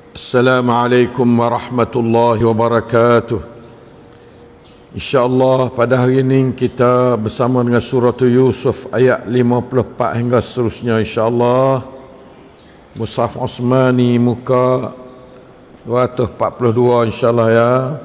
Assalamualaikum warahmatullahi wabarakatuh. InsyaAllah pada hari ini kita bersama dengan surah Yusuf ayat 54 hingga seterusnya insyaAllah. Mushaf Osmani muka 242 insyaAllah ya.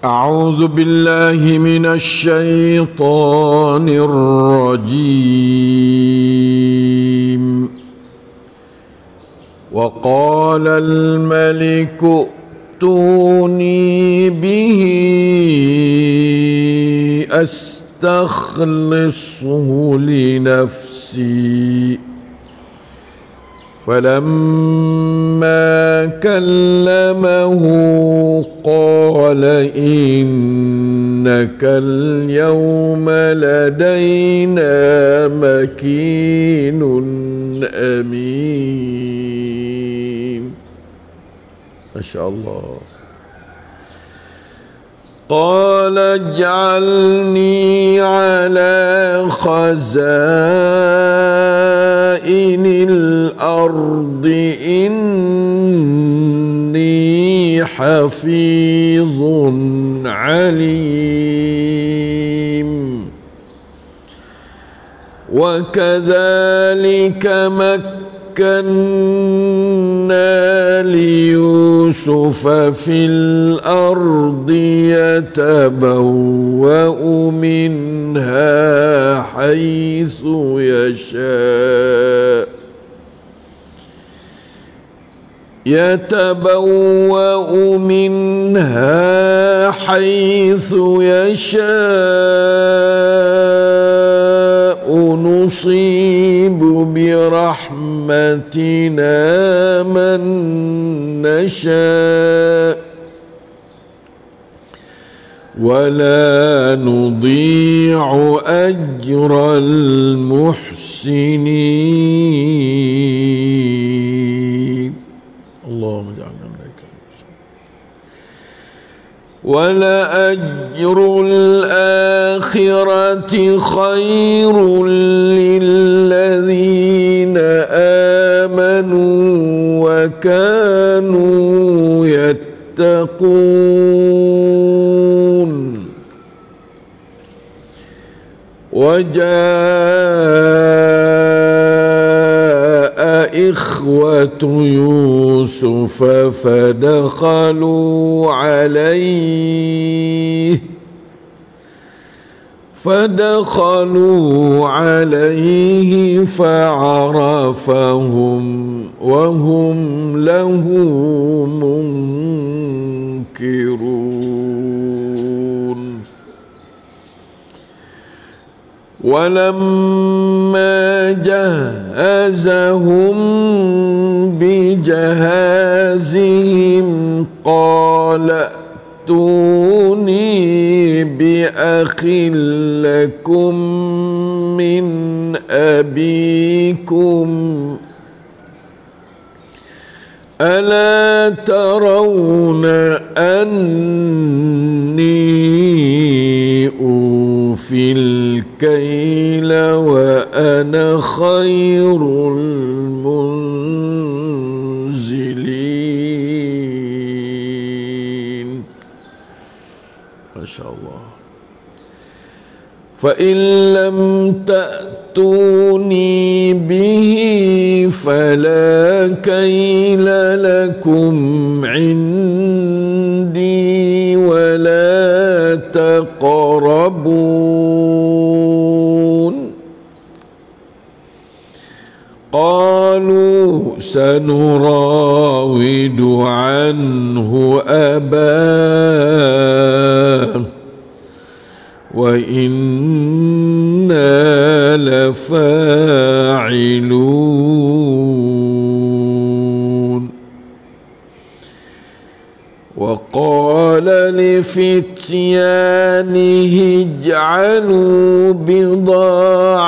أعوذ بالله من الشيطان الرجيم. وقال الملك ائتوني به أستخلصه لنفسي فلما كلمه قال إنك اليوم لدينا مكين أمين. ما شاء الله. قال اجعلني على خزائن الأرض إني حفيظ عليم. وكذلك مكنا ليوسف في الأرض يتبوأ منها حيث يشاء نصيب برحمتنا من نشاء ولا نضيع أجر المحسنين. اللهم اجعلنا منك. ولأجر الآخرة خير للذين آمنوا وكانوا يتقون. وجاء إخوة يوسف فدخلوا عليه فعرفهم وهم له منكرون. ولما جهزهم بجهازهم قال ائتوني بأخ لكم من أبيكم ألا ترون أني أوفي الكيل وأنا خير المنزلين. ما شاء الله. فإن لم تأتوني به فلا كيل لكم عندي ولا تقربون. قالوا سنراود عنه أباه وإنا لفاعلون. لفتيانه اجعلوا بضاعتهم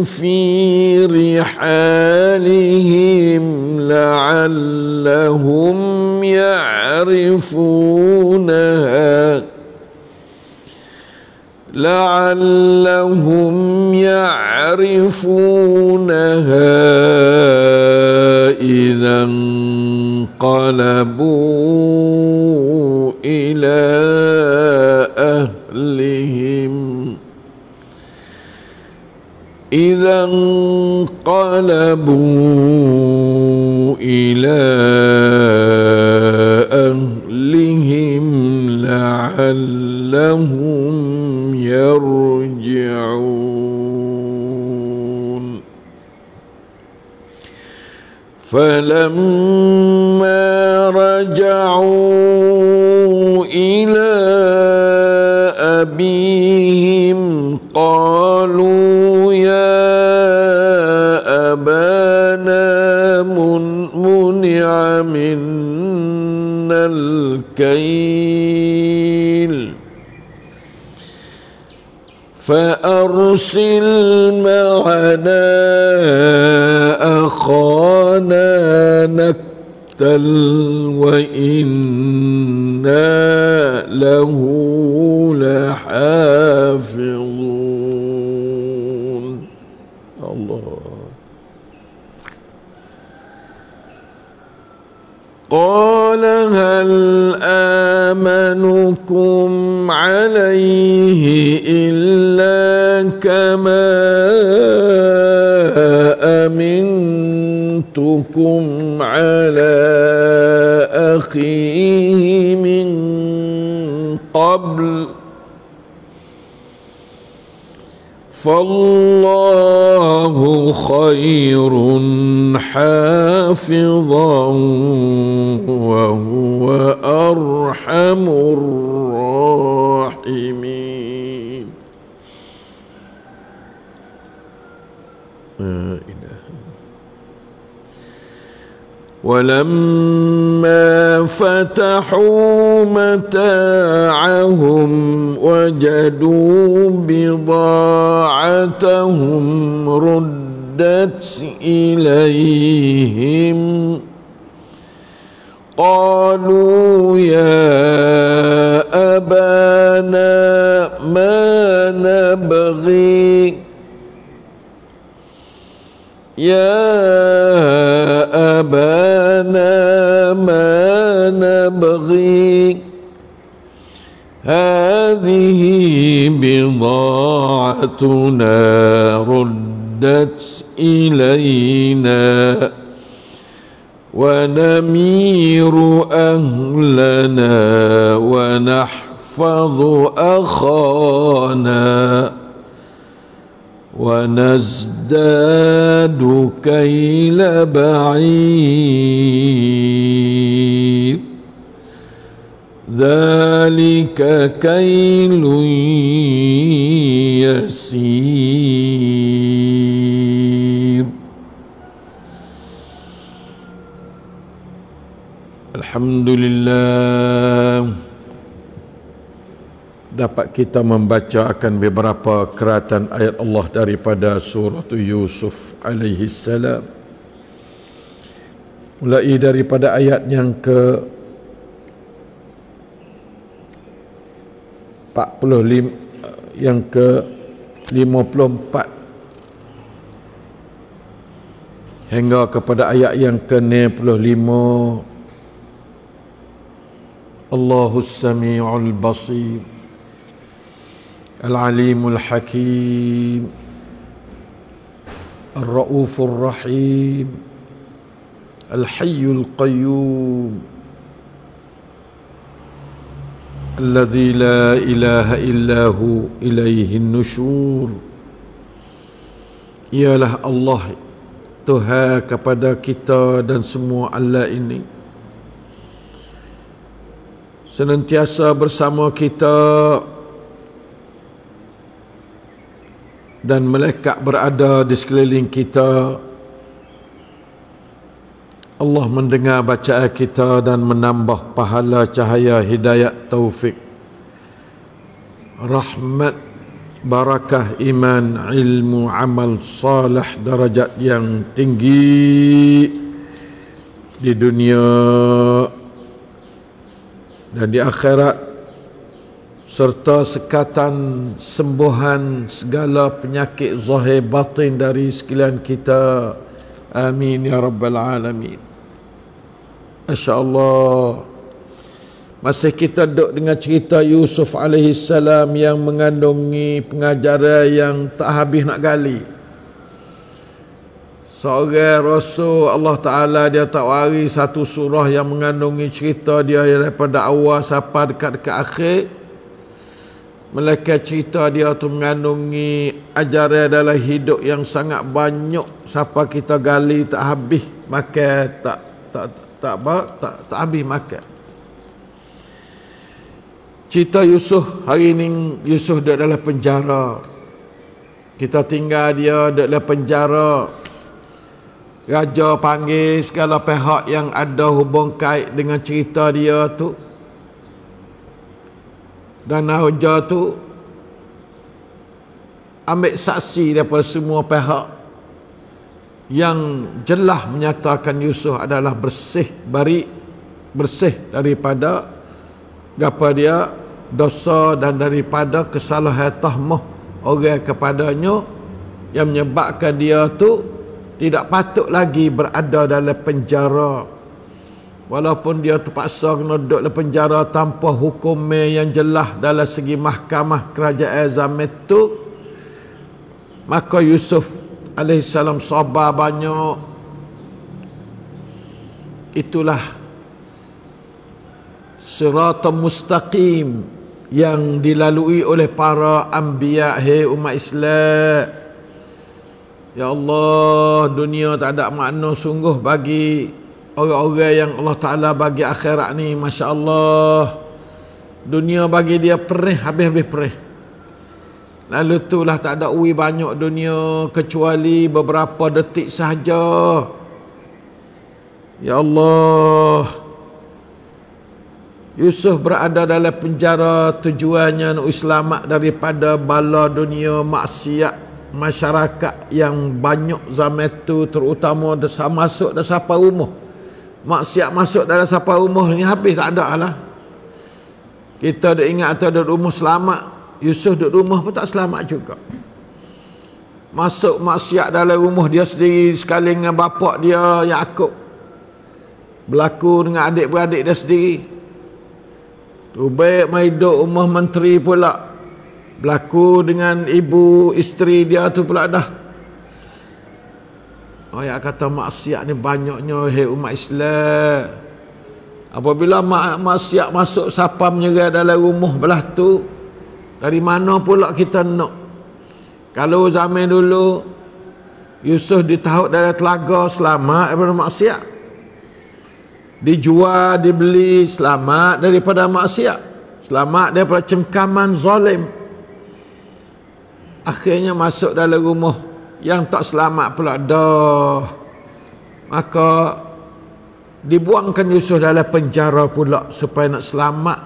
في رحالهم لعلهم يعرفونها إذا انقلبوا إلى أهلهم لعلهم يرجعون فلما رجعوا إلى أبيهم قالوا يا أبانا منع منا الكيل فأرسل معنا أخانا نكتل وإنا له لحافظون. الله. قال هل آمنكم عليه إلا كما أمنتكم على أخيه من قبل فالله خير حافظا وهو أرحم الراحمين. ولما فتحوا متاعهم وجدوا بضاعتهم ردت إليهم قالوا يا أبانا ما نبغي ما نبغي هذه بضاعتنا ردت إلينا ونمير أهلنا ونحفظ أخانا ونزداد كيل بعير ذلك كيل يسير. Alhamdulillah, dapat kita membaca akan beberapa keratan ayat Allah daripada surah Yusuf alaihi salam. Mulai daripada ayat yang ke 45, yang ke 54 hingga kepada ayat yang ke 65. Allahus Sami'ul Basir Al-Alimul Hakim Ar-Ra'ufur Rahim Al-Hayyul Qayyum Alladhi la ilaha illahu ilaihin nusyur. Ialah Allah, Tuhan kepada kita dan semua Allah ini, senantiasa bersama kita dan malaikat berada di sekeliling kita Allah mendengar bacaan kita dan menambah pahala cahaya hidayat taufik, rahmat, barakah, iman, ilmu, amal salih, darajat yang tinggi di dunia dan di akhirat, serta sekatan sembuhan segala penyakit zahir batin dari sekalian kita. Amin ya rabbal alamin. Masya-Allah. Masih kita duduk dengan cerita Yusuf alaihi salam yang mengandungi pengajaran yang tak habis nak gali. Seorang Rasul Allah Ta'ala dia tak wari satu surah yang mengandungi cerita dia daripada awal sampai dekat-dekat akhir. Melainkan cerita dia tu mengandungi ajaran dalam hidup yang sangat banyak sampai kita gali tak habis makan, tak habis makan. Cerita Yusuf hari ini, Yusuf duduk dalam penjara. Kita tinggal dia duduk dalam penjara. Raja panggil segala pihak yang ada hubung kait dengan cerita dia tu. Dan raja tu ambil saksi daripada semua pihak yang jelas menyatakan Yusuf adalah bersih daripada apa dia dosa dan daripada kesalahan tahmah orang kepadanya yang menyebabkan dia tu tidak patut lagi berada dalam penjara, walaupun dia terpaksa kena duduk dalam penjara tanpa hukum yang jelas dalam segi mahkamah kerajaan zaman itu. Maka Yusuf alaihissalam sabar banyak. Itulah siratal mustaqim yang dilalui oleh para anbiya. Hai umat Islam, ya Allah, dunia tak ada makna sungguh bagi orang-orang yang Allah Ta'ala bagi akhirat ni. Masya Allah, dunia bagi dia perih, habis-habis perih. Lalu itulah tak ada uwi banyak dunia kecuali beberapa detik sahaja. Ya Allah, Yusuf berada dalam penjara tujuannya nak selamat daripada bala dunia maksiat masyarakat yang banyak zaman itu, terutama masuk dan siapa rumah. Maksiat masuk dalam siapa rumah ni habis tak ada lah. Kita dah ingat atau duduk rumah selamat, Yusuf duduk rumah pun tak selamat juga. Masuk maksiat dalam rumah dia sendiri sekali dengan bapak dia Yakub, berlaku dengan adik-beradik dia sendiri. Tu baik mai duduk rumah menteri pula, berlaku dengan ibu isteri dia tu pula dah. Oh ya, kata maksiat ni banyaknya. Hai umat Islam, apabila maksiat masuk siapa menyerah dalam rumah belah tu, dari mana pula kita nak? Kalau zaman dulu Yusuf ditaut dalam telaga, selamat daripada maksiat. Dijual, dibeli, selamat daripada maksiat, selamat daripada cengkaman zalim. Akhirnya masuk dalam rumah yang tak selamat pula dah. Maka dibuangkan Yusuf dalam penjara pula supaya nak selamat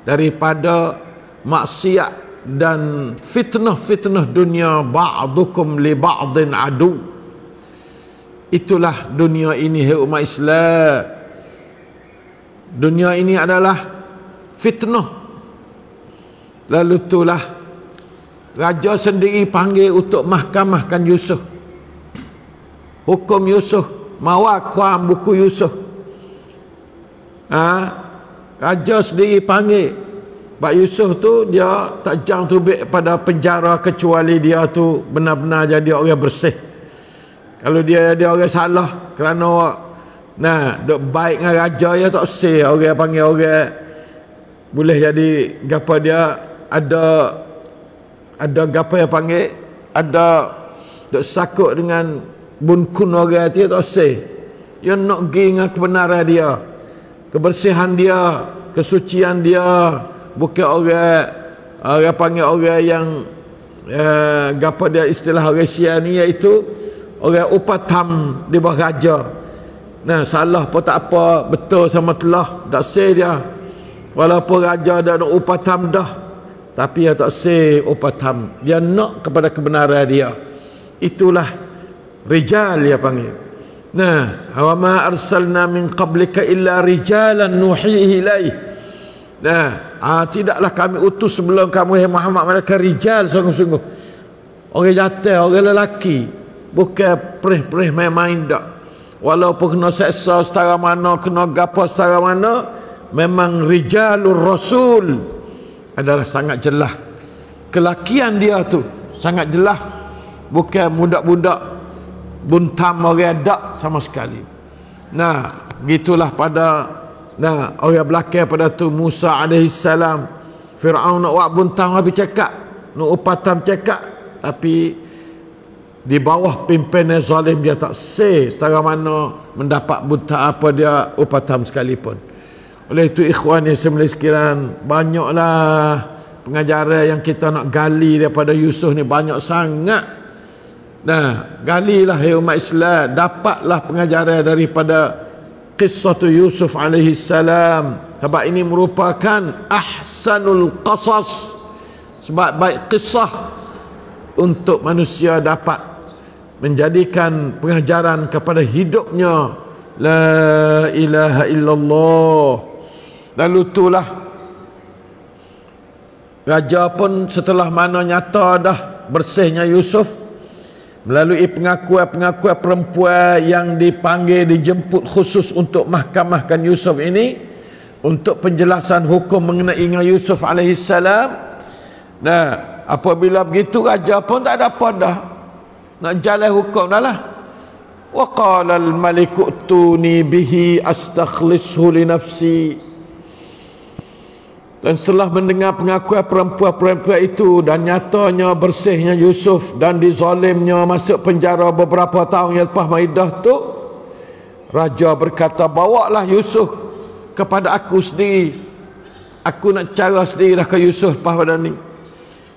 daripada maksiat dan fitnah-fitnah dunia. Ba'dukum li ba'din adu. Itulah dunia ini, hai umat Islam. Dunia ini adalah fitnah. Lalu itulah raja sendiri panggil untuk mahkamahkan Yusuf, hukum Yusuf, mawakam buku Yusuf. Raja sendiri panggil. Pak Yusuf tu dia tak jang tubik pada penjara kecuali dia tu benar-benar jadi orang bersih. Kalau dia jadi orang salah kerana duk baik dengan raja, ya tak sih orang panggil orang boleh jadi gapa dia ada gapa yang panggil, ada duk sakut dengan bunkun orang tu, tak sih. Dia nak pergi dengan kebenaran dia, kebersihan dia, kesucian dia. Bukan orang panggil orang yang gapa dia istilah orang Sia ni, iaitu orang upatam di bawah raja. Nah, salah pun tak apa, betul sama telah, tak say dia. Walaupun raja dah nak upatam dah, tapi dia tak say upatam. Dia nak kepada kebenaran dia. Itulah rijal dia panggil. Nah, wa ma arsalna min qablika illa rijalan nuhihi ilaih. Nah, tidaklah kami utus sebelum kamu Muhammad mereka rijal sungguh-sungguh. Orang jantan, orang lelaki, bukan perih-perih main-main dak. Walaupun kena seksa setara mana, kena gapo setara mana, memang rijalur rasul adalah sangat jelas. Kelakian dia tu sangat jelas, bukan budak-budak buntam orang dak sama sekali. Nah, gitulah pada orang belakang pada tu Musa alaihi salam. Firaun nak buat buntam habis cakap, nak upatam cakap, tapi di bawah pimpinan zalim dia tak say setara mana mendapat buta apa dia upatam sekalipun. Oleh itu ikhwan yang semula sekalian, banyaklah pengajaran yang kita nak gali daripada Yusuf ni, banyak sangat. Nah, galilah hai umat Islam, dapatlah pengajaran daripada kisah tu Yusuf alaihi salam, sebab ini merupakan ahsanul qasas, sebab baik kisah untuk manusia dapat menjadikan pengajaran kepada hidupnya. La ilaha illallah. Lalu itulah raja pun setelah mana nyata dah bersihnya Yusuf, melalui pengakuan-pengakuan perempuan yang dipanggil, dijemput khusus untuk mahkamahkan Yusuf ini, untuk penjelasan hukum mengenai Yusuf alaihi salam. Nah, apabila begitu raja pun tak ada apa dah, nak jalan hukum dah lah. Wa qala al-maliku tuni bihi astakhlishu li nafsi. Dan setelah mendengar pengakuan perempuan-perempuan itu dan nyatanya bersihnya Yusuf dan dizalimnya masuk penjara beberapa tahun yang lepas maidah tu, raja berkata, bawalah Yusuf kepada aku sendiri, aku nak cara sendiri dah ke Yusuf lepas pada ni.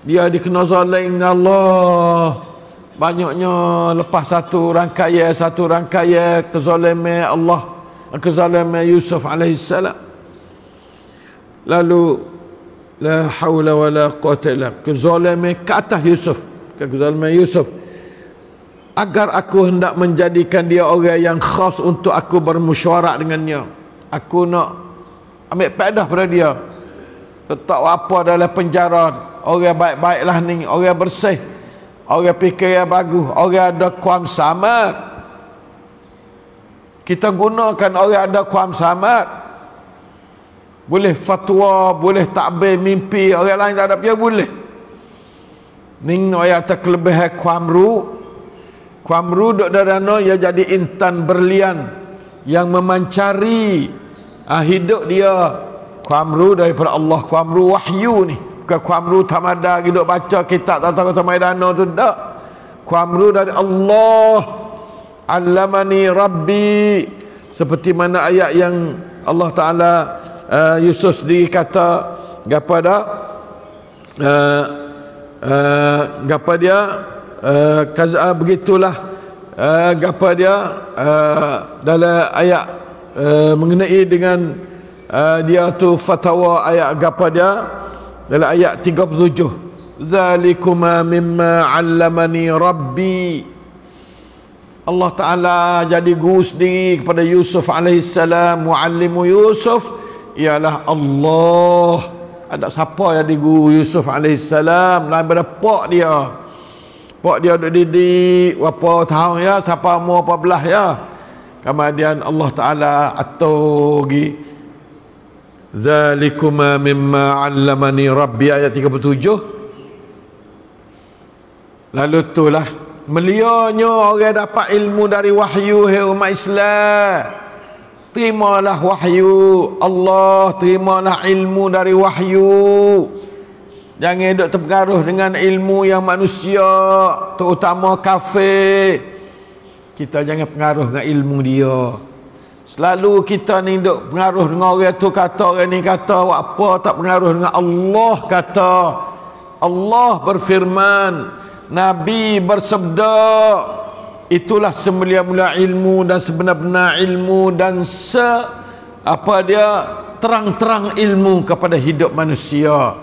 Dia dikena zalim Allah, banyaknya lepas satu rangkaian kezaliman Allah, kezaliman Yusuf alaihi salam. Lalu la haula wala quwwata illa kezaliman ke atas Yusuf, kezaliman Yusuf, agar aku hendak menjadikan dia orang yang khas untuk aku bermusyawarah dengannya. Aku nak ambil faedah pada dia, letak apa dalam penjara. Orang baik-baiklah ni, orang bersih, orang fikir yang bagus, orang ada kuam samad. Kita gunakan orang ada kuam samad, boleh fatwa, boleh takbir mimpi orang lain tak ada dia boleh. Ning orang tak kelebihan kuamru duk darana ia jadi intan berlian yang memancari hidup dia. Kuamru daripada Allah, kuamru wahyu ni, bukan kuamru tamada duk baca kitab tata kota Maidana tu tak. Kuamru dari Allah, allamani rabbi, seperti mana ayat yang Allah Ta'ala Yusuf sendiri kata kepada begitulah gapa dia dalam ayat mengenai dengan dia tu fatwa ayat gapa dia dalam ayat 37, zalikuma mimma 'allamani rabbi. Allah Ta'ala jadi guru sendiri kepada Yusuf alaihi salam. Muallimu Yusuf ialah Allah. Ada siapa yang jadi guru Yusuf alaihi salam lain daripada pak dia. Pak dia duduk didik berapa tahun ya, siapa umur 14 ya. Kemudian Allah Ta'ala atogi zalikuma mimma 'allamani rabbi, ayat 37. Lalu itulah melianya orang dapat ilmu dari wahyu. Hai umat Islam, terimalah wahyu Allah, terimalah ilmu dari wahyu. Jangan duk terpengaruh dengan ilmu yang manusia, terutama kafir. Kita jangan pengaruh dengan ilmu dia. Selalu kita ni duk pengaruh dengan orang tu kata, orang ni kata, apa tak pengaruh dengan Allah kata. Allah berfirman, Nabi bersabda, itulah semulia-mulia ilmu dan sebenar-benar ilmu dan terang-terang ilmu kepada hidup manusia.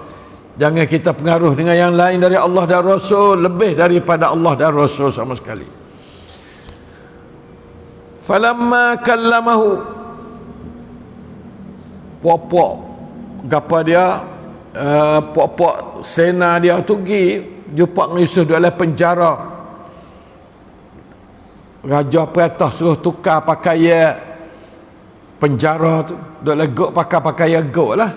Jangan kita pengaruh dengan yang lain dari Allah dan Rasul, lebih daripada Allah dan Rasul sama sekali. Falamma kallamahu, pokok gapa dia, pokok sena dia tu pergi jumpa dengan Yusuf dalam penjara. Raja perintah suruh tukar pakaian penjara tu, duk legok pakai pakaian gok lah.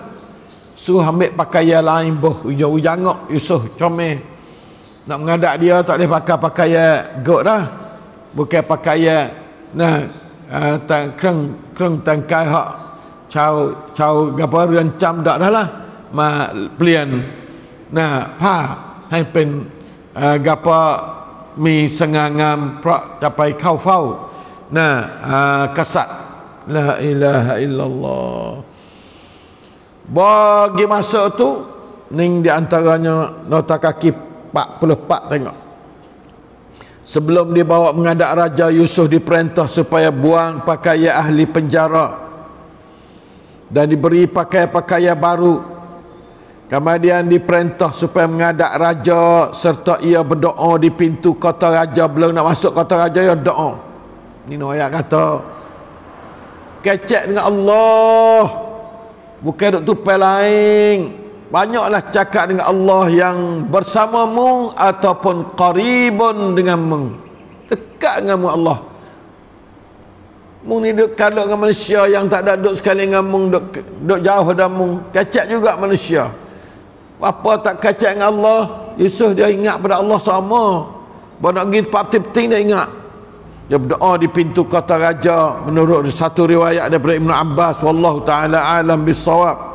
Suruh ambil pakaian lain, ujang-ujangok Yusuf comel. Nak mengadak dia tak boleh pakai pakaian gok dah. Bukan pakaian kreng tangkai hak cau gapa rencam dak dah lah. Ma pelian. Hai pen gapa mi sengangam prak capai kau fau. Kasat. La ilaha illallah. Bagi masa tu ning di antaranya nota kaki 44 tengok. Sebelum dibawa menghadap Raja, Yusuf diperintah supaya buang pakaian ahli penjara dan diberi pakaian-pakaian baru. Kemudian diperintah supaya menghadap Raja serta ia berdoa di pintu kota Raja. Belum nak masuk kota Raja, ia doa. Ini ayat kata kecek dengan Allah, bukan duk tupai lain. Banyaklah cakap dengan Allah yang bersamamu ataupun qaribun denganmu, dekat denganmu Allah. Mu ni duk kalau dengan manusia yang tak ada duk sekali dengan mu, duk jauh darimu, kecek juga manusia. Apa tak kecek dengan Allah? Yusuf dia ingat pada Allah sama. Baru nak pergi tempat penting dia ingat. Dia berdoa di pintu kota Raja menurut satu riwayat daripada Ibn Abbas, wallahu taala alam bisawab.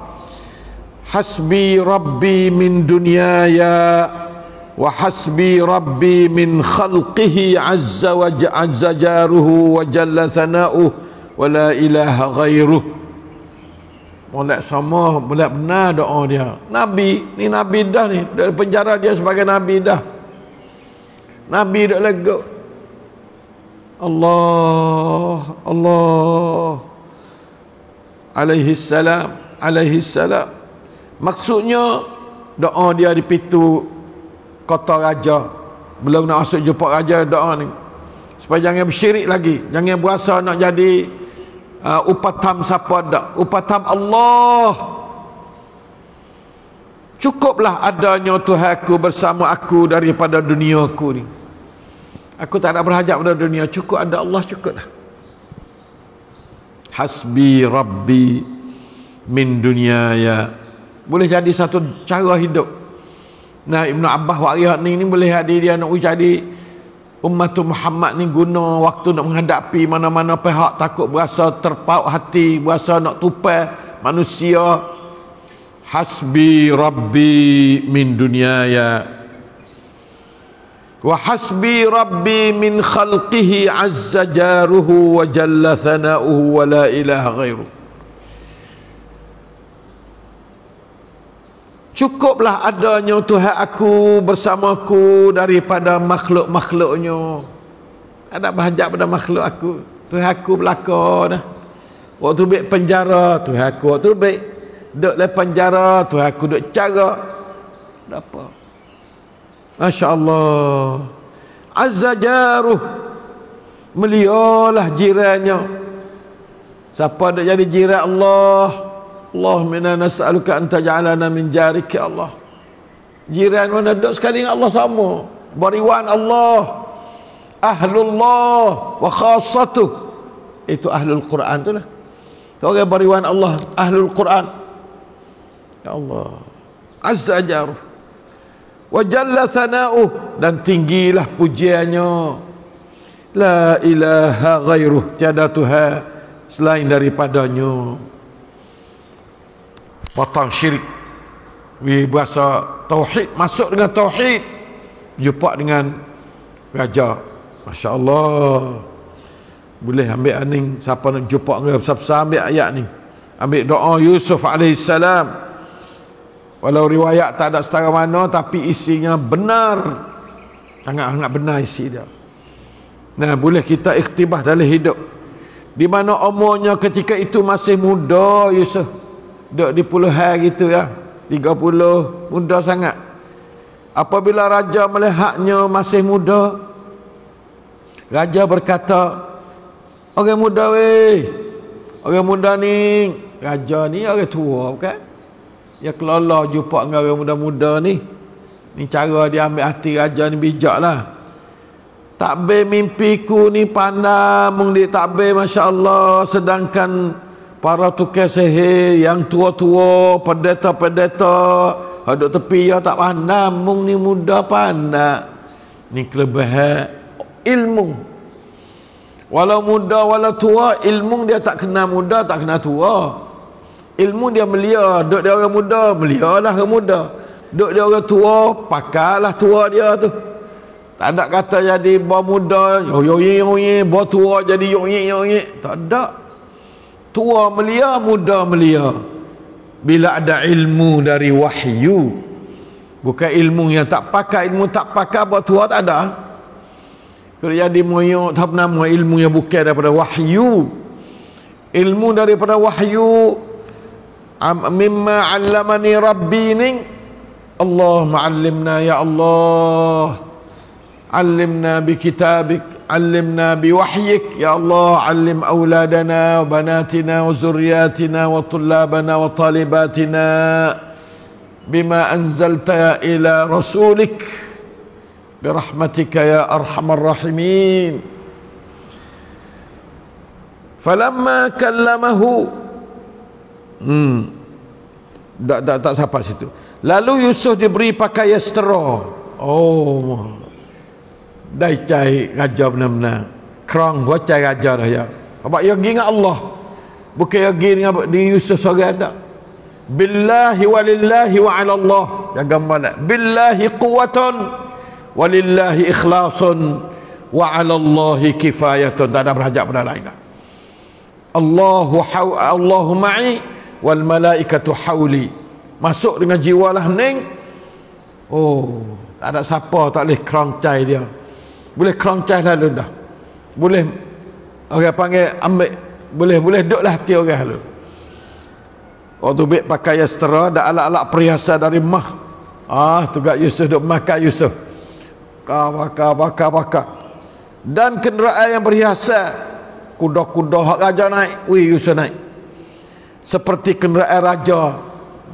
Hasbi rabbi min dunyaya wa hasbi rabbi min khalqihi azza wa azza jaruhu wa jalla sana'uh wa la ilaha ghairuh. Molek sama, molek benar doa dia. Nabi, ni Nabi dah ni, dari penjara dia sebagai Nabi dah. Nabi dah lega. Allah alaihi salam. Maksudnya doa dia di pintu kota Raja. Belum nak masuk jumpa Raja, doa ni supaya jangan bersyirik lagi, jangan berasa nak jadi upatam siapa dak, upatam Allah. Cukuplah adanya Tuhanku bersama aku daripada dunia aku ni. Aku tak nak berhajat pada dunia, cukup ada Allah, cukup dah. Hasbi rabbi min dunyaya. Boleh jadi satu cara hidup. Ibn Abbas waris ni boleh hadir dia nak jadi umat Muhammad ni guna waktu nak menghadapi mana-mana pihak, takut berasa terpaut hati, berasa nak tupai manusia. Hasbi rabbi min dunyaya wa hasbi rabbi min khalqihi azza jaruhu wa jalla thana'uhu wa la ilaha ghairuh. Cukuplah adanya Tuhan aku bersamaku daripada makhluk-makhluknya. Ada berhajat pada makhluk aku. Tuhan aku belaka dah. Waktu baik penjara, Tuhan aku waktu baik duduk dalam penjara, Tuhan aku duduk cara. Tak apa. Masya Allah. Azza jaruh, melialah jirannya. Siapa duduk jadi jiran Allah? Allahumma inna nas'aluka an taj'alana min jarika ya Allah. Jiran mana duduk sekali dengan Allah sama. Bariwan Allah, ahlullah wa khassatuh. Itu ahlul Quran tu lah. Orang bariwan Allah, ahlul Quran. Ya Allah. Azza jaruh wa jalla thana'uh, dan tinggilah pujiannya. La ilaha ghairuh, tiada Tuhan selain daripadanya. Potong syirik, bahasa tauhid, masuk dengan tauhid, jumpa dengan Raja. Masya Allah. Boleh ambil aning, siapa nak jumpa dengan besar-besar, ambil ayat ni, ambil doa Yusuf AS. Walau riwayat tak ada setara mana, tapi isinya benar, sangat-sangat benar isi dia. Nah, boleh kita ikhtibah dalam hidup. Di mana umurnya ketika itu masih muda Yusuf. Duduk di puluhan gitu ya. 30, muda sangat. Apabila raja melihatnya masih muda, raja berkata, orang muda weh, orang muda ni, raja ni orang tua bukan? Ya kelala jumpa dengan orang muda-muda ni. Ni cara dia ambil hati raja ni bijak lah. Takbir mimpiku ni pandai mung di takbir masya-Allah, sedangkan para tukang sihir yang tua-tua, pendeta-pendeta duduk tepi ya tak pandai, mung ni muda pandai. Ni kelebihan ilmu. Walau muda walau tua, ilmu dia tak kena muda, tak kena tua. Ilmu dia melia, duk dia orang muda, melialah orang muda. Duk dia orang tua, pakailah tua dia tu. Tak ada kata jadi bau muda, yoye, bau tua jadi yoye. Tak ada. Tua melia, muda melia. Bila ada ilmu dari wahyu. Bukan ilmu yang tak pakai, ilmu tak pakai, bau tua tak ada. Kalau jadi moyok, tak nama ilmu yang bukan daripada wahyu. Ilmu daripada wahyu. Mimma 'allamani rabbi ni. Allah ma'allimna ya Allah. علمنا بكتابك علمنا بوحيك يا الله علم أولادنا وبناتنا وزرياتنا وطلابنا وطالباتنا بما أنزلت إلى رسولك برحمتك يا أرحم الراحمين فلما كلمه tak sampai situ. Lalu Yusuf diberi pakaian setera. Oh, dai cai raja benar-benar kerang buat cai raja dah ya. Apa ya pergi dengan Allah, bukan ya pergi dengan di Yusuf seorang ada. Billahi walillahi wa 'ala Allah, jaga malak. Billahi quwwatun walillahi ikhlasun wa 'ala Allahi kifayatun. Tak ada berhajat pada lain dah. Allahu ma'i wal malaikatu hauli. Masuk dengan jiwa lah ning. Oh, tak ada siapa tak boleh kerang cai dia. Boleh kerangcah lalu dah. Boleh orang panggil ambil, boleh duduklah hati orang lalu. Waktu bik pakaian setera, ada alat-alat perhiasan dari mah. Tugas Yusuf duk makan Yusuf. Bakar. Dan kenderaan yang berhiasan, kuda-kuda hak raja naik, Yusuf naik. Seperti kenderaan raja,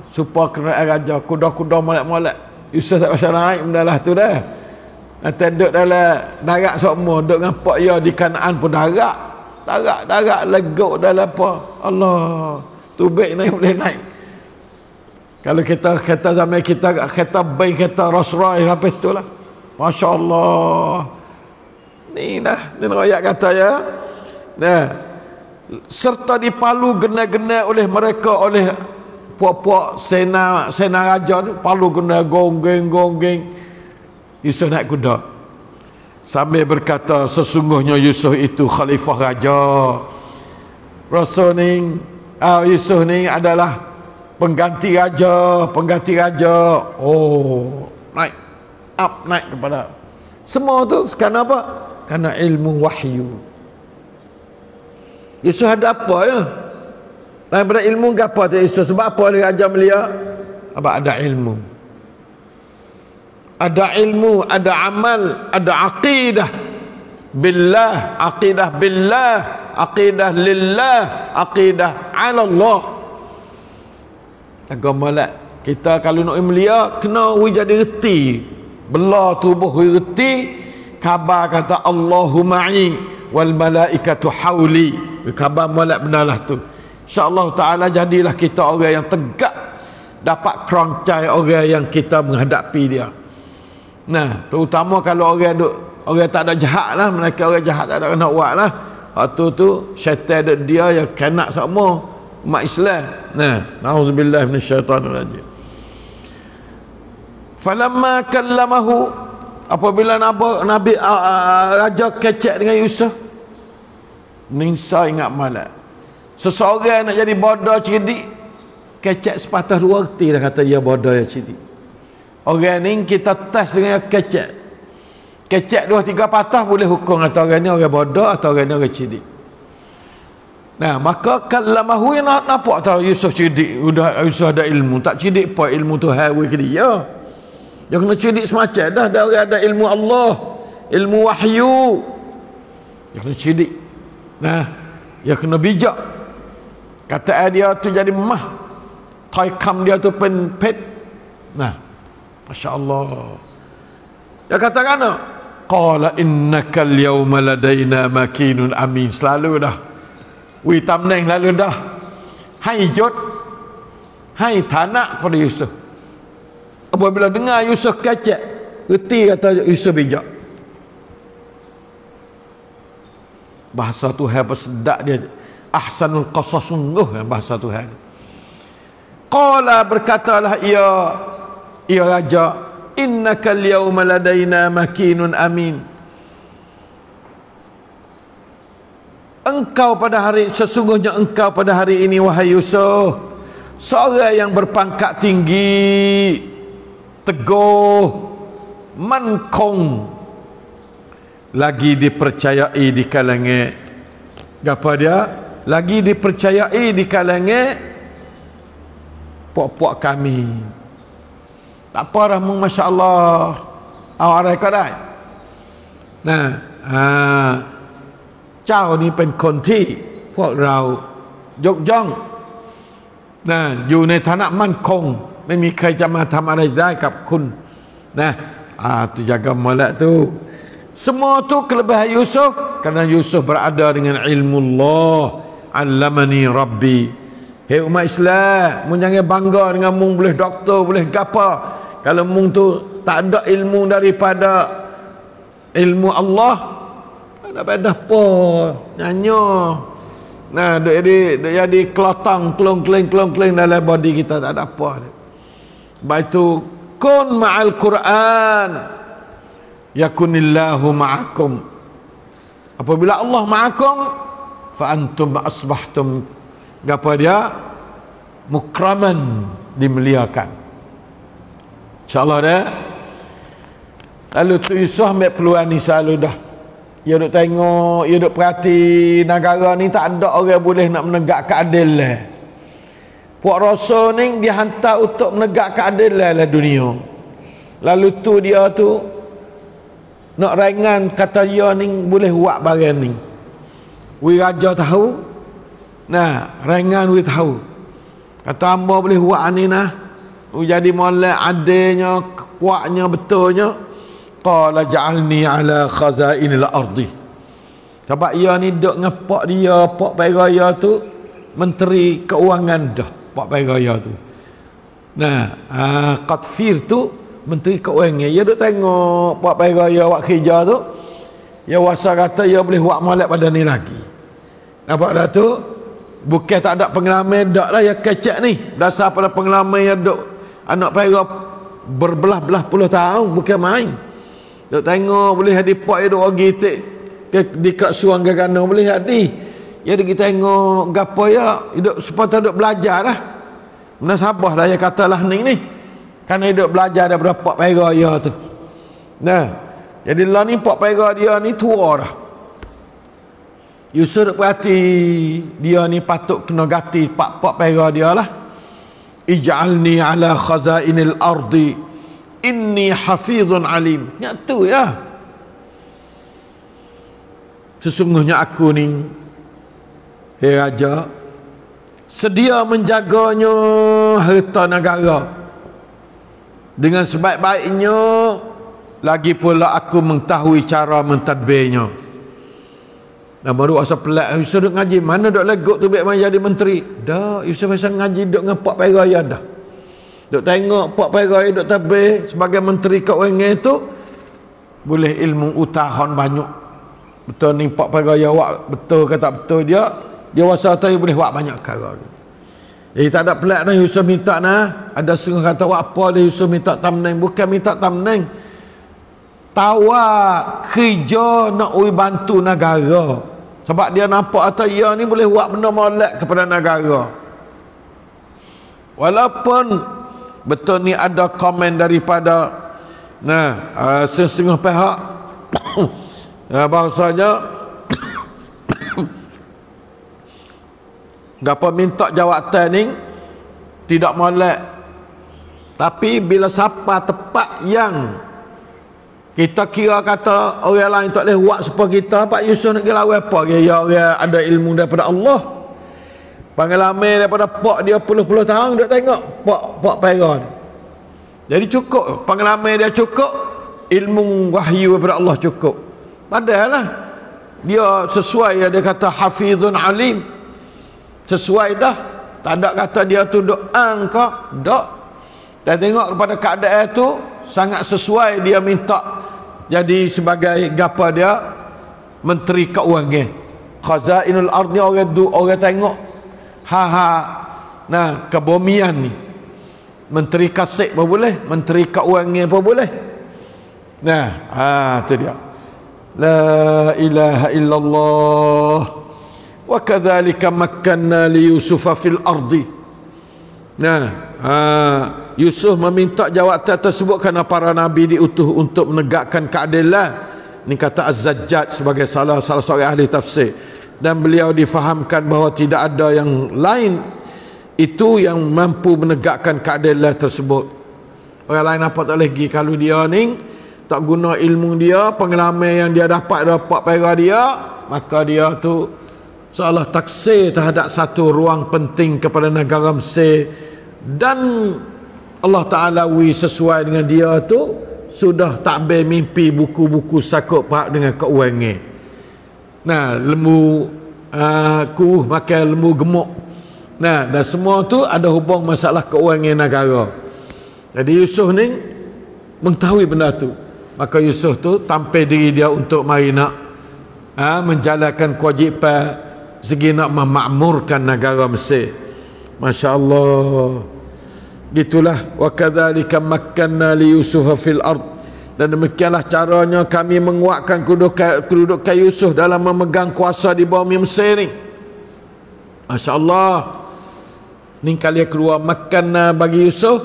supaya kenderaan raja, kuda-kuda molek-molek. Yusuf tak pasal naik benda lah tu dah. Nanti duduk dalam darat semua, duduk dengan pak ya di Kanaan pun darat legok dalam apa. Allah, tubik naik boleh naik. Kalau kita kereta zaman kita, kereta bank, kereta Rolls Royce habis tu lah. Masya Allah. Ni dah, ni rakyat kata ya. Nah, serta dipalu gena-gena oleh mereka, oleh puak-puak sena raja tu, palu gena gonggeng. Yusuf naik kuda sambil berkata, sesungguhnya Yusuf itu khalifah raja. Rasul ni, Yusuf ni adalah pengganti raja. Oh, naik kepada semua tu. Kerana apa? Kerana ilmu wahyu. Yusuf ada apa ya? Daripada ilmu ke apa tu Yusuf? Sebab apa dia raja melia? Apa ada ilmu? Ada ilmu, ada amal, ada aqidah billah, aqidah lillah, aqidah ala Allah. Agama lah. Kita kalau nak melia, kena jadi reti. Belah tubuh reti. Khabar kata Allahu ma'i wal malaikatu hauli. Khabar malak benarlah tu. InsyaAllah ta'ala jadilah kita orang yang tegak, dapat kerangcai orang yang kita menghadapi dia. Nah, terutama kalau orang tak ada jahat lah, mereka orang jahat tak ada nak buat lah. Waktu tu syaitan dia yang kanak semua umat Islam. Nah, na'udzubillah minasyaitanir rajim. Falamma kallamahu, apabila Nabi raja kecek dengan Yusuf, Nisa ingat malak. Seseorang nak jadi bodoh cerdik, kecek sepatah dua reti dah kata dia bodoh yang cerdik. Orang ni kita tes dengan kecek. kecek 2-3 patah boleh hukum atau orang ni orang bodoh atau orang ni orang cerdik. Nah, maka kalamahu yang nampak tahu Yusuf cerdik, Yusuf ada ilmu, tak cerdik apa ilmu tu hawi ke dia. Dia kena cerdik semacam dah orang ada ilmu Allah, ilmu wahyu. Dia kena cerdik. Nah, dia kena bijak. Kata dia tu jadi mah. Qaikam dia tu pet. Nah, masya-Allah. Dia kata kan, qala innakal yawma ladaina makinun amin. Selalu dah. Wi tamneng lalu dah. Hai yut. Hai tanak pada Yusuf. Apabila dengar Yusuf kecek, reti kata Yusuf bijak. Bahasa Tuhan bersedak dia. Ahsanul qasas sungguh bahasa Tuhan. Qala berkatalah ia raja, innakal yawma ladaina makinun amin. Sesungguhnya engkau pada hari ini wahai Yusuf, seorang yang berpangkat tinggi, teguh, mankong, lagi dipercayai di kalangan apa dia? Lagi dipercayai di kalangan puak-puak kami. Tak apa dah, masya-Allah. Awak ada kadai. Nah,เจ้านี่เป็นคนที่พวกเรายกย่องนะอยู่ในฐานะมั่นคงไม่มีใครจะมาทำอะไรได้กับคุณนะtu jaga molek tu. Semua tu kelebihan Yusuf kerana Yusuf berada dengan ilmu Allah. Allamani Rabbi. Hei umat Islam, mung jangan bangga dengan mung boleh doktor, boleh gapa. Kalau mung tu tak ada ilmu daripada ilmu Allah, tak ada apa nyanyo. Nah, dia jadi kelotang, kelong-keleng dalam body kita, tak ada apa. Baik tu kun ma'al Quran yakunillahu ma'akum. Apabila Allah ma'akum fa antum asbahtum apa dia mukraman, dimuliakan. InsyaAllah dah. Lalu tu Yusuf ambil peluang ni selalu dah. Dia duk tengok, dia duk perhati negara ni tak ada orang boleh nak menegak keadilan. Puak rasa ni dia hantar untuk menegak keadilan dalam dunia. Lalu tu dia tu nak ringan kata dia ni boleh buat barang ni. Wi raja tahu. Nah, ringan wi tahu. Kata hamba boleh buat ni nah. Jadi molek adanya, kuatnya, betulnya. Qala ja'alni ala khazainil ardi. Sebab ia ni duk ngepak dia, pak peraya tu menteri keuangan dah, pak peraya tu. Nah, Qatfir tu menteri keuangan. Dia duk tengok pak peraya wak kerja tu. Dia wasa kata dia boleh buat molek pada ni lagi. Nampak dah tu? Bukan tak ada pengalaman, dak lah ya kecek ni. Dasar pada pengalaman yang duk anak peraya berbelah-belah puluh tahun, bukan main. Duk tengok boleh hadi pak dia duk pergi di kat suang gagana boleh hadi. Ya dia tengok gapo ya, hidup supaya duk belajar dah. Munasabah dah ya katalah ni. Kan hidup belajar daripada pak peraya tu. Nah, jadi lah ni pak peraya dia ni tua dah. Yusuf perhati dia ni patut kena ganti pak peraya dia lah. Ij'alni ala khazainil ardi inni hafizun alim. Nyata ya. Sesungguhnya aku ni, hei raja, sedia menjaganya harta negara dengan sebaik-baiknya. Lagi pula aku mengetahui cara mentadbirnya. Nah, baru asal pelak Yusuf duk ngaji, mana duk legok tu biar main jadi menteri. Dah, Yusuf asal ngaji duk dengan pak peraya dah. Duk tengok pak peraya duk tabir sebagai menteri keuangan tu boleh ilmu utahan banyak. Betul ni pak peraya wak betul ke tak betul dia rasa tahu boleh buat banyak perkara. Jadi tak ada pelak dah Yusuf minta nah. Ada setengah kata wak apa dia Yusuf minta tamneng, bukan minta tamneng. Tawa kerja nak bantu negara. Sebab dia nampak atau ia ni boleh buat benda molek kepada negara. Walaupun betul ni ada komen daripada setengah pihak Bahasanya gapo minta jawatan ni tidak molek, tapi bila siapa tepat yang kita kira kata orang lain tak boleh buat sepa kita, Pak Yusuf nak lawan apa? Dia orang ada ilmu daripada Allah, pengalaman daripada pak dia puluh-puluh tahun duk tengok pak peran. Jadi cukup pengalaman dia, cukup ilmu wahyu daripada Allah cukup. Padahal dia sesuai, dia kata hafizun alim, sesuai dah. Tak ada kata dia tu duk angka, dak. Dan tengok kepada keadaan tu sangat sesuai, dia minta jadi sebagai gapa dia, menteri keuangan. Khazainul ard ni orang tengok nah kebumian ni, menteri kasih pun boleh, menteri keuangan pun boleh. Nah, tu dia. La ilaha illallah. Wa kadzalika makkanna li Yusufa fil ardi. Yusuf meminta jawatan tersebut kerana para nabi diutus untuk menegakkan keadilan. Ini kata Az-Zajjaj sebagai salah seorang ahli tafsir. Dan beliau difahamkan bahawa tidak ada yang lain itu yang mampu menegakkan keadilan tersebut. Orang lain apa tak boleh pergi kalau dia ni tak guna ilmu dia, pengalaman yang dia dapat pada dia, maka dia tu seolah taksir terhadap satu ruang penting kepada negara Mesir, dan Allah Ta'ala sesuai dengan dia tu sudah takbir mimpi buku-buku sakut pak dengan keuangan. Lembu kuruh makan lembu gemuk. Dan semua tu ada hubung masalah keuangan negara. Jadi Yusuf ni mengetahui benda tu, maka Yusuf tu tampil diri dia untuk mari nak menjalankan kewajipan segi nak memakmurkan negara Mesir. Masya Allah. Gitulah, wa kadzalika makkanna li Yusuf fil ard, dan demikianlah caranya kami menguatkan kedudukan Yusuf dalam memegang kuasa di bumi Mesir ni. Masya Allah. Ni kali kedua, makkanna bagi Yusuf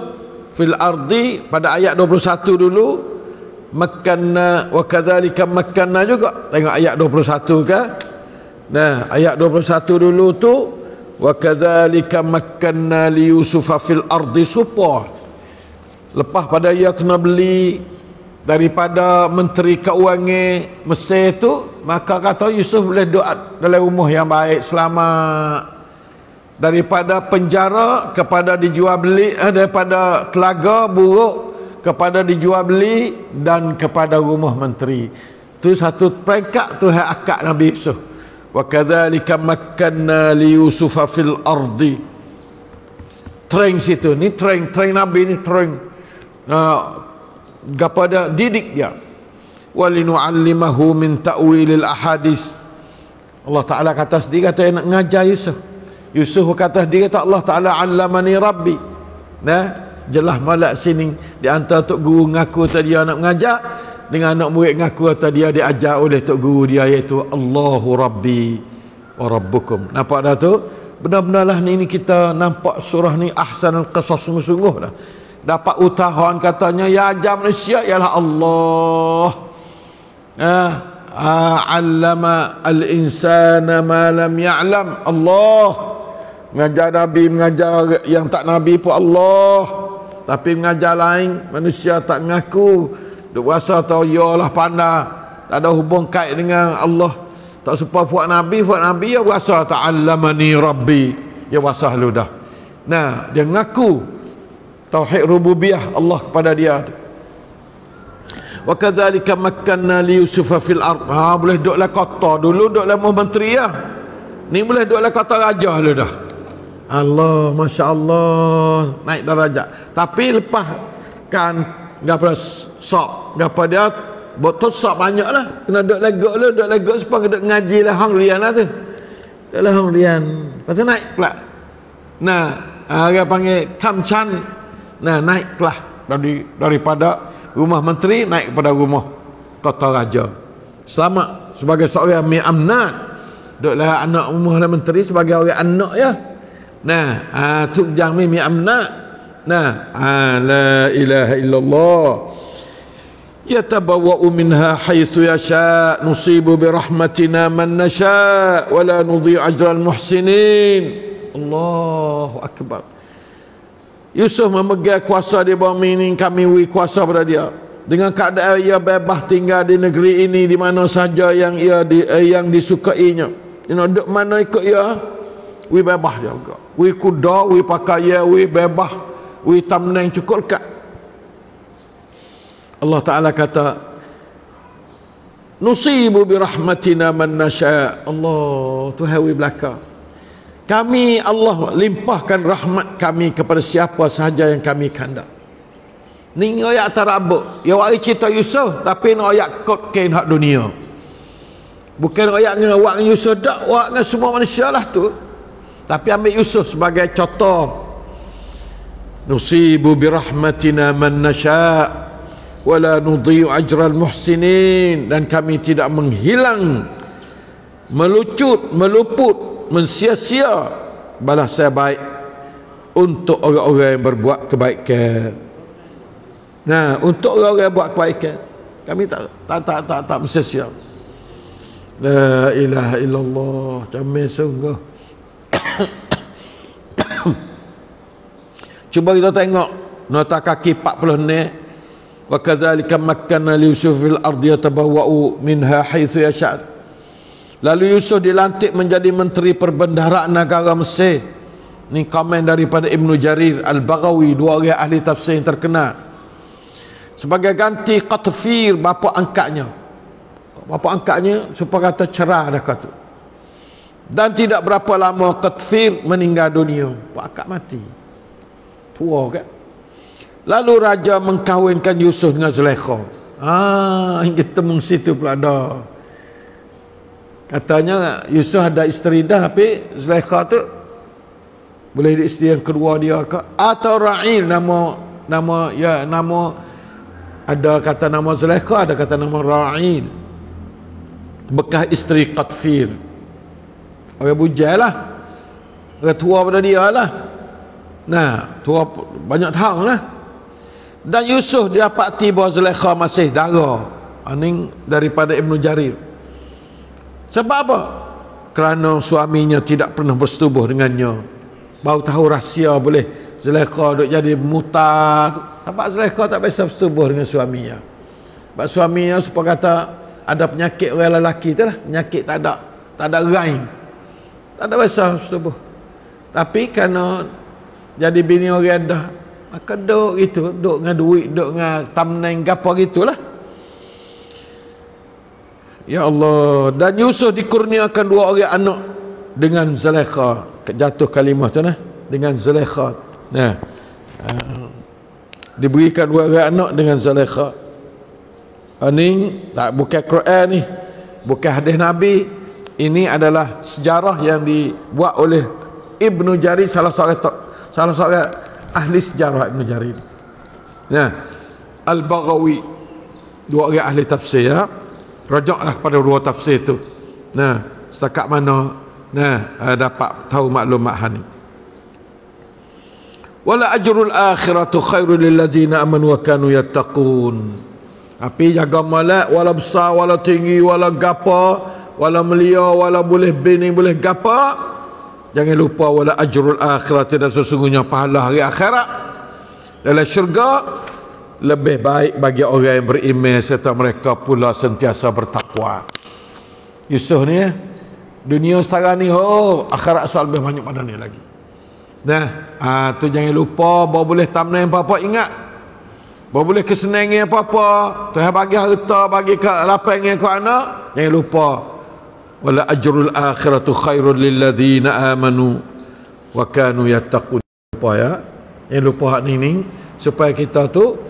fil ardi pada ayat 21 dulu, makkanna wa kadzalika makkanna juga. Tengok ayat 21 ke? Ayat 21 dulu tu, wa kadzalika makkanna li Yusufa fil ardi supa. Lepas pada ia kena beli daripada menteri keuangan Mesir tu, maka kata Yusuf boleh doa dalam rumah yang baik, selamat daripada penjara kepada dijual beli, daripada telaga buruk kepada dijual beli, dan kepada rumah menteri. Tu satu peringkat tu akad Nabi Yusuf. Wa kadzalika makkanna li Yusufa fil ardi. Train situ ni, train Nabi ni, train kepada didik dia. Wa linu'allimahu min ta'wilil ahadis. Allah Ta'ala kata sendiri, kata nak ngajar Yusuf. Yusuf kata sendiri, kata Allah Ta'ala allamani rabbi. Jelas malak sini di antara tok guru ngaku tadi dia nak mengajar, dengan anak murid ngaku kata dia diajar oleh tok guru dia, iaitu Allahu Rabbi wa Rabbukum. Nampak dah tu? Benar-benar lah ni kita nampak surah ni ahsanul qasas, sungguh-sungguh dah. Dapat utahan katanya ya ajar manusia ialah Allah. Allama al-insana ma lam ya'lam. Allah mengajar Nabi, mengajar yang tak Nabi pun Allah. Tapi mengajar lain, manusia tak mengaku, duk rasa tahu yalah pandai, tak ada hubung kait dengan Allah, tak serupa buat Nabi ya rasa ta'allamani Rabbi, ya rasa lu dah. Dia mengaku tauhid rububiyah Allah kepada dia. Wa kadzalika makkanna li Yusufa fil ard. Boleh duduklah kota dulu, duduklah menteri ya. Ni boleh duduklah kota raja lu dah. Allah, Masya Allah, naik darajat. Tapi lepas kan gapa sok, gapa dia botol sok banyak lah, kena duduk legok sebab kena ngaji lah hang rian lah tu. Dalam hang rian, lepas tu naik pula. Orang panggil kamchan. Naik pula daripada rumah menteri naik kepada rumah kota raja. Selamat sebagai seorang mi'amnat. Duduklah anak rumah menteri sebagai orang anak ya. Tuk jami mi'amnat. La ilaha illallah. yatabawwa'u minha haitsu yasha nusibu bi rahmatina man nasha wa la nudhi'u ajral muhsinin. Allahu akbar. Yusuf memegang kuasa di bumi ini, kami beri kuasa pada dia dengan keadaan ia bebas tinggal di negeri ini di mana saja yang yang disukainya. Duk mana ikut ia, we bebas dia juga. We kuda, we pakaian, we bebas, we tamneng cukup dekat. Allah Ta'ala kata, nusibu bi rahmatina man nasha. Allah Tuhan we belaka. Kami Allah limpahkan rahmat kami kepada siapa sahaja yang kami kehendak. Ni ayat tarabuk. Ya wari cerita Yusuf tapi nak ayat kod kain hak dunia. Bukan ayat dengan awak dengan Yusuf dak, awak dengan semua manusia lah tu. Tapi ambil Yusuf sebagai contoh. Nusibu bi rahmatina man nasha wa la nudhi'u ajral muhsinin, dan kami tidak menghilang, melucut, meluput, mensia-sia balasan baik untuk orang-orang yang berbuat kebaikan. Nah, untuk orang-orang yang buat kebaikan, kami tak mensia-sia. La ilaha illallah, comel sungguh. Cuba kita tengok nota kaki 40 ni. Wa kadzalika makkanna li Yusuf fil ardi yatabawwa'u minha haitsu yasha'. Lalu Yusuf dilantik menjadi menteri perbendaharaan negara Mesir. Ini komen daripada Ibnu Jarir Al-Baghawi, dua orang ahli tafsir yang terkenal. Sebagai ganti Qatfir, bapa angkatnya. Bapa angkatnya supaya kata cerah dah kata. Dan tidak berapa lama Qatfir meninggal dunia. Pak angkat mati. Tua kan? Lalu raja mengkahwinkan Yusuf dengan Zulaikha. Kita temu situ pula dah. Katanya Yusuf ada isteri dah, tapi Zulaikha tu boleh di isteri yang kedua dia ke, atau Ra'il, nama ada kata nama Zulaikha, ada kata nama Ra'il, bekas isteri Qatfir. Orang bujai lah, orang tua pada dia lah. Nah, tua banyak tahun lah. Dan Yusuf didapati bahawa Zulaikha masih dara. Ini daripada Ibnu Jarir. Sebab apa? Kerana suaminya tidak pernah bersetubuh dengannya. Baru tahu rahsia boleh Zulaikha duk jadi mutar. Nampak Zulaikha tak biasa bersetubuh dengan suaminya. Sebab suaminya supaya kata ada penyakit orang lelaki tu lah. Penyakit tak ada rain. Tak ada biasa bersetubuh. Tapi kerana jadi bini orang dah, maka duk gitu, duk dengan duit, duk dengan tamneng gapo gitulah. Ya Allah. Dan Yusuf dikurniakan dua orang anak dengan Zulaikha. Jatuh kalimah tu nah, dengan Zulaikha. Nah, diberikan dua orang anak dengan Zulaikha. Ini tak bukan Quran ni, bukan hadis Nabi. Ini adalah sejarah yang dibuat oleh Ibnu Jarir, salah seorang ahli sejarah Ibnu Jarir. Nah, Al-Baghawi, dua orang ahli tafsir ya. Rujaklah kepada dua tafsir tu. Nah, setakat mana dapat tahu maklumat ni. Wala ajrul akhiratu khairul lil ladzina amanu wa kanu yattaqun. Tapi jaga malak, wala besar, wala tinggi, wala gapa, wala melia, wala boleh bini, boleh gapa, jangan lupa wala ajrul akhirat, dan sesungguhnya pahala hari akhirat dalam syurga lebih baik bagi orang yang beriman serta mereka pula sentiasa bertakwa. Yusuf ni dunia sekarang ni, akhirat soal lebih banyak pada ni lagi. Nah, tu jangan lupa, baru boleh tamnai apa-apa, ingat. Baru boleh kesenangan apa-apa, Tuhan bagi harta, bagi ke lapang ke anak, jangan lupa wala ajrul akhiratu khairul lil ladzina amanu wa kanu yattaqun. Lupa ya. Jangan lupa hak ni supaya kita tu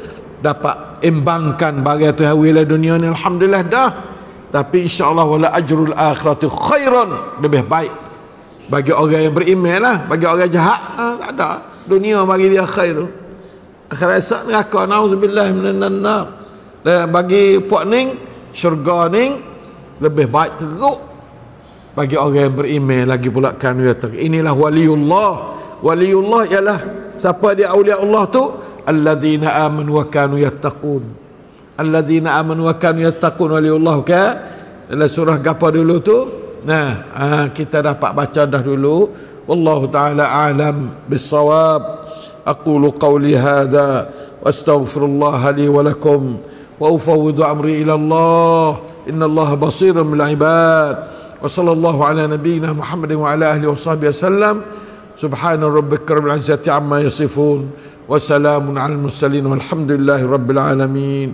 dapat imbangkan bagi Tuhan wilayah dunia ni, alhamdulillah dah. Tapi insya-Allah wala ajrul akhiratu khairan, lebih baik bagi orang yang beriman lah. Bagi orang jahat tak ada, dunia bagi dia khair, akhirat esok neraka, nauzubillah minan nar. Bagi puak ning syurga ning lebih baik teruk bagi orang yang beriman lagi pula. Kan inilah waliullah. Waliullah ialah siapa dia, aulia Allah tu alladzina amanu wa kanu yattaqun. alladzina amanu wa kanu yattaqun waliyullah ka dalam surah gapo dulu tu. Nah, kita dapat baca dah dulu. Wallahu taala a'lam bis-shawab. Aqulu qawli hadha wa astaghfirullah li wa lakum wa ufawwidu amri ila Allah. Innallaha basirun bil ibad. Wa sallallahu ala nabiyyina Muhammadin wa ala alihi wa sahbihi wasallam. Subhana rabbika rabbil izzati amma yasifun wa salamun alal mursalin walhamdulillahi rabbil alamin.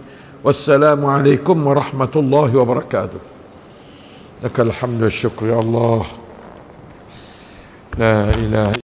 Wassalamu alaikum warahmatullahi wabarakatuh. Lakal hamdu wa syukru ya Allah. La ilaha